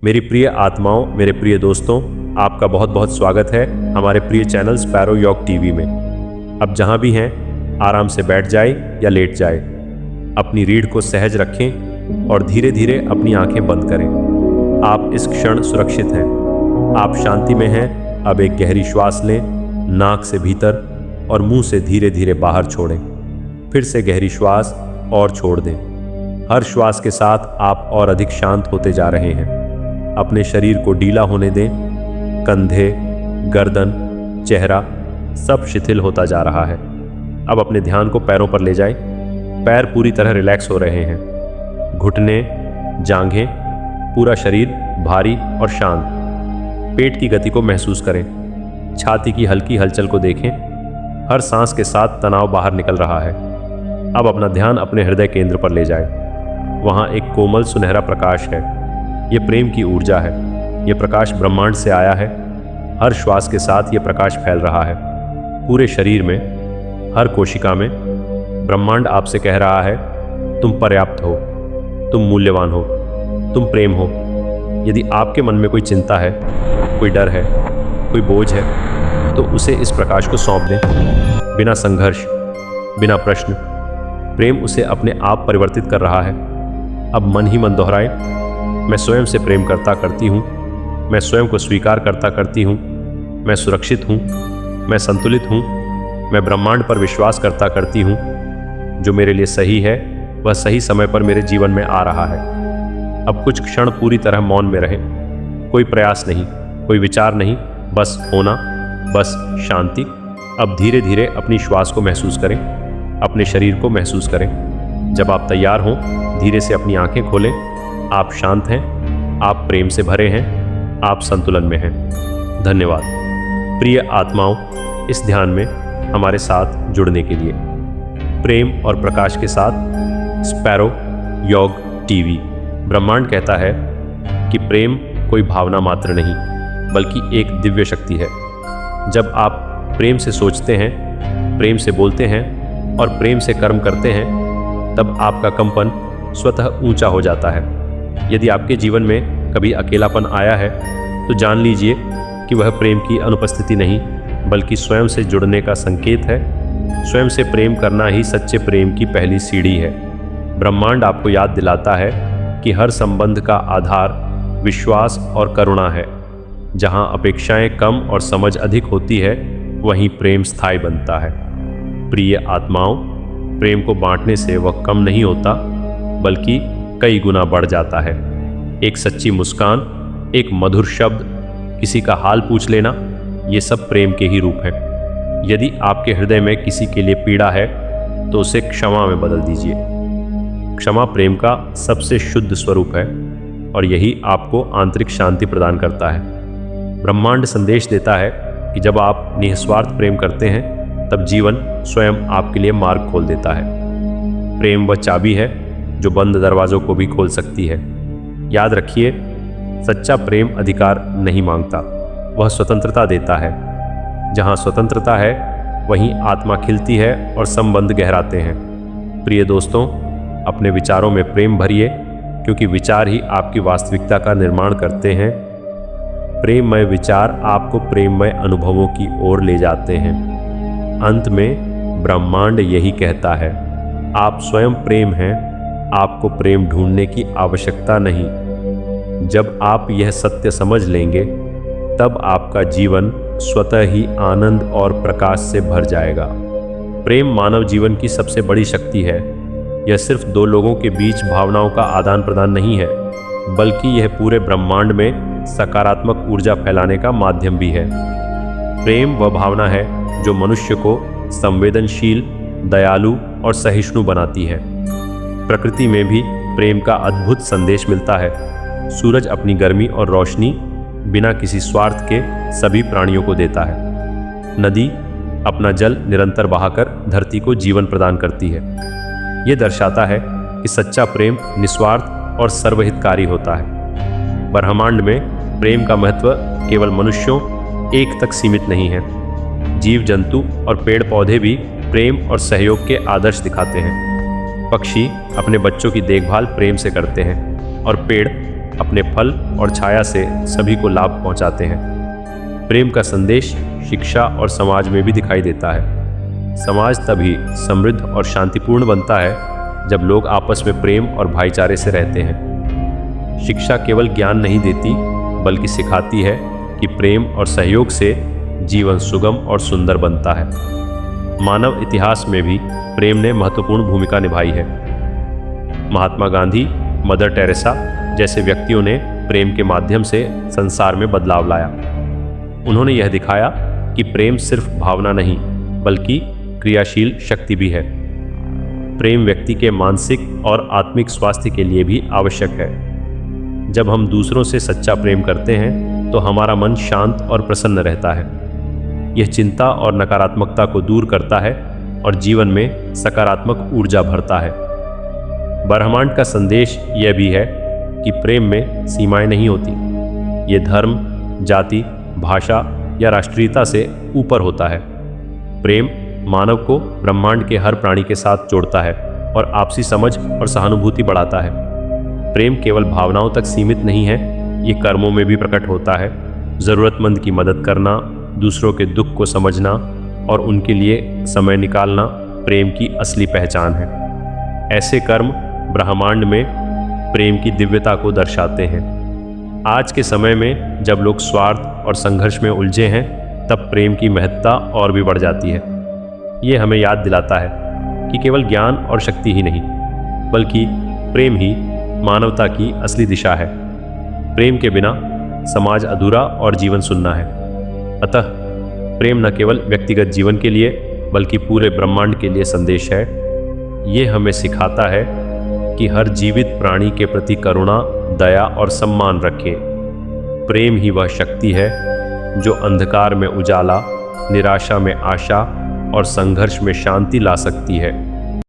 मेरी प्रिय आत्माओं, मेरे प्रिय दोस्तों, आपका बहुत बहुत स्वागत है हमारे प्रिय चैनल स्पैरो योग टीवी में। अब जहां भी हैं आराम से बैठ जाए या लेट जाए, अपनी रीढ़ को सहज रखें और धीरे धीरे अपनी आंखें बंद करें। आप इस क्षण सुरक्षित हैं, आप शांति में हैं। अब एक गहरी श्वास लें, नाक से भीतर और मुंह से धीरे धीरे बाहर छोड़ें। फिर से गहरी श्वास और छोड़ दें। हर श्वास के साथ आप और अधिक शांत होते जा रहे हैं। अपने शरीर को ढीला होने दें। कंधे, गर्दन, चेहरा सब शिथिल होता जा रहा है। अब अपने ध्यान को पैरों पर ले जाएं। पैर पूरी तरह रिलैक्स हो रहे हैं। घुटने, जांघें, पूरा शरीर भारी और शांत। पेट की गति को महसूस करें। छाती की हल्की हलचल को देखें। हर सांस के साथ तनाव बाहर निकल रहा है। अब अपना ध्यान अपने हृदय केंद्र पर ले जाएं। वहाँ एक कोमल सुनहरा प्रकाश है। ये प्रेम की ऊर्जा है। ये प्रकाश ब्रह्मांड से आया है। हर श्वास के साथ ये प्रकाश फैल रहा है। पूरे शरीर में, हर कोशिका में ब्रह्मांड आपसे कह रहा है, तुम पर्याप्त हो, तुम मूल्यवान हो, तुम प्रेम हो। यदि आपके मन में कोई चिंता है, कोई डर है, कोई बोझ है, तो उसे इस प्रकाश को सौंप दें। बिना संघर्ष, बिना प्रश्न, प्रेम उसे अपने आप परिवर्तित कर रहा है। अब मन ही मन दोहराएं, मैं स्वयं से प्रेम करता करती हूँ, मैं स्वयं को स्वीकार करता करती हूँ, मैं सुरक्षित हूँ, मैं संतुलित हूँ, मैं ब्रह्मांड पर विश्वास करता करती हूँ। जो मेरे लिए सही है वह सही समय पर मेरे जीवन में आ रहा है। अब कुछ क्षण पूरी तरह मौन में रहें। कोई प्रयास नहीं, कोई विचार नहीं, बस होना, बस शांति। अब धीरे धीरे अपनी श्वास को महसूस करें, अपने शरीर को महसूस करें। जब आप तैयार हों, धीरे से अपनी आंखें खोलें। आप शांत हैं, आप प्रेम से भरे हैं, आप संतुलन में हैं। धन्यवाद प्रिय आत्माओं, इस ध्यान में हमारे साथ जुड़ने के लिए। प्रेम और प्रकाश के साथ स्पैरो योग टीवी। ब्रह्मांड कहता है कि प्रेम कोई भावना मात्र नहीं, बल्कि एक दिव्य शक्ति है। जब आप प्रेम से सोचते हैं, प्रेम से बोलते हैं और प्रेम से कर्म करते हैं, तब आपका कंपन स्वतः ऊंचा हो जाता है। यदि आपके जीवन में कभी अकेलापन आया है, तो जान लीजिए कि वह प्रेम की अनुपस्थिति नहीं, बल्कि स्वयं से जुड़ने का संकेत है। स्वयं से प्रेम करना ही सच्चे प्रेम की पहली सीढ़ी है। ब्रह्मांड आपको याद दिलाता है कि हर संबंध का आधार विश्वास और करुणा है। जहाँ अपेक्षाएं कम और समझ अधिक होती है, वहीं प्रेम स्थायी बनता है। प्रिय आत्माओं, प्रेम को बांटने से वह कम नहीं होता, बल्कि कई गुना बढ़ जाता है। एक सच्ची मुस्कान, एक मधुर शब्द, किसी का हाल पूछ लेना, ये सब प्रेम के ही रूप हैं। यदि आपके हृदय में किसी के लिए पीड़ा है, तो उसे क्षमा में बदल दीजिए। क्षमा प्रेम का सबसे शुद्ध स्वरूप है और यही आपको आंतरिक शांति प्रदान करता है। ब्रह्मांड संदेश देता है कि जब आप निस्वार्थ प्रेम करते हैं, तब जीवन स्वयं आपके लिए मार्ग खोल देता है। प्रेम वह चाबी है जो बंद दरवाजों को भी खोल सकती है। याद रखिए, सच्चा प्रेम अधिकार नहीं मांगता, वह स्वतंत्रता देता है। जहाँ स्वतंत्रता है, वहीं आत्मा खिलती है और संबंध गहराते हैं। प्रिय दोस्तों, अपने विचारों में प्रेम भरिए, क्योंकि विचार ही आपकी वास्तविकता का निर्माण करते हैं। प्रेममय विचार आपको प्रेममय अनुभवों की ओर ले जाते हैं। अंत में ब्रह्मांड यही कहता है, आप स्वयं प्रेम हैं, आपको प्रेम ढूंढने की आवश्यकता नहीं। जब आप यह सत्य समझ लेंगे, तब आपका जीवन स्वतः ही आनंद और प्रकाश से भर जाएगा। प्रेम मानव जीवन की सबसे बड़ी शक्ति है। यह सिर्फ दो लोगों के बीच भावनाओं का आदान प्रदान नहीं है, बल्कि यह पूरे ब्रह्मांड में सकारात्मक ऊर्जा फैलाने का माध्यम भी है। प्रेम वह भावना है जो मनुष्य को संवेदनशील, दयालु और सहिष्णु बनाती है। प्रकृति में भी प्रेम का अद्भुत संदेश मिलता है। सूरज अपनी गर्मी और रोशनी बिना किसी स्वार्थ के सभी प्राणियों को देता है। नदी अपना जल निरंतर बहाकर धरती को जीवन प्रदान करती है। ये दर्शाता है कि सच्चा प्रेम निस्वार्थ और सर्वहितकारी होता है। ब्रह्मांड में प्रेम का महत्व केवल मनुष्यों एक तक सीमित नहीं है। जीव जंतु और पेड़ पौधे भी प्रेम और सहयोग के आदर्श दिखाते हैं। पक्षी अपने बच्चों की देखभाल प्रेम से करते हैं और पेड़ अपने फल और छाया से सभी को लाभ पहुंचाते हैं। प्रेम का संदेश शिक्षा और समाज में भी दिखाई देता है। समाज तभी समृद्ध और शांतिपूर्ण बनता है जब लोग आपस में प्रेम और भाईचारे से रहते हैं। शिक्षा केवल ज्ञान नहीं देती, बल्कि सिखाती है कि प्रेम और सहयोग से जीवन सुगम और सुंदर बनता है। मानव इतिहास में भी प्रेम ने महत्वपूर्ण भूमिका निभाई है। महात्मा गांधी, मदर टेरेसा जैसे व्यक्तियों ने प्रेम के माध्यम से संसार में बदलाव लाया। उन्होंने यह दिखाया कि प्रेम सिर्फ भावना नहीं, बल्कि क्रियाशील शक्ति भी है। प्रेम व्यक्ति के मानसिक और आत्मिक स्वास्थ्य के लिए भी आवश्यक है। जब हम दूसरों से सच्चा प्रेम करते हैं तो हमारा मन शांत और प्रसन्न रहता है। यह चिंता और नकारात्मकता को दूर करता है और जीवन में सकारात्मक ऊर्जा भरता है। ब्रह्मांड का संदेश यह भी है कि प्रेम में सीमाएं नहीं होती। ये धर्म, जाति, भाषा या राष्ट्रीयता से ऊपर होता है। प्रेम मानव को ब्रह्मांड के हर प्राणी के साथ जोड़ता है और आपसी समझ और सहानुभूति बढ़ाता है। प्रेम केवल भावनाओं तक सीमित नहीं है, ये कर्मों में भी प्रकट होता है। ज़रूरतमंद की मदद करना, दूसरों के दुख को समझना और उनके लिए समय निकालना प्रेम की असली पहचान है। ऐसे कर्म ब्रह्मांड में प्रेम की दिव्यता को दर्शाते हैं। आज के समय में जब लोग स्वार्थ और संघर्ष में उलझे हैं, तब प्रेम की महत्ता और भी बढ़ जाती है। ये हमें याद दिलाता है कि केवल ज्ञान और शक्ति ही नहीं, बल्कि प्रेम ही मानवता की असली दिशा है। प्रेम के बिना समाज अधूरा और जीवन सुन्ना है। अतः प्रेम न केवल व्यक्तिगत जीवन के लिए, बल्कि पूरे ब्रह्मांड के लिए संदेश है। ये हमें सिखाता है कि हर जीवित प्राणी के प्रति करुणा, दया और सम्मान रखें। प्रेम ही वह शक्ति है जो अंधकार में उजाला, निराशा में आशा और संघर्ष में शांति ला सकती है।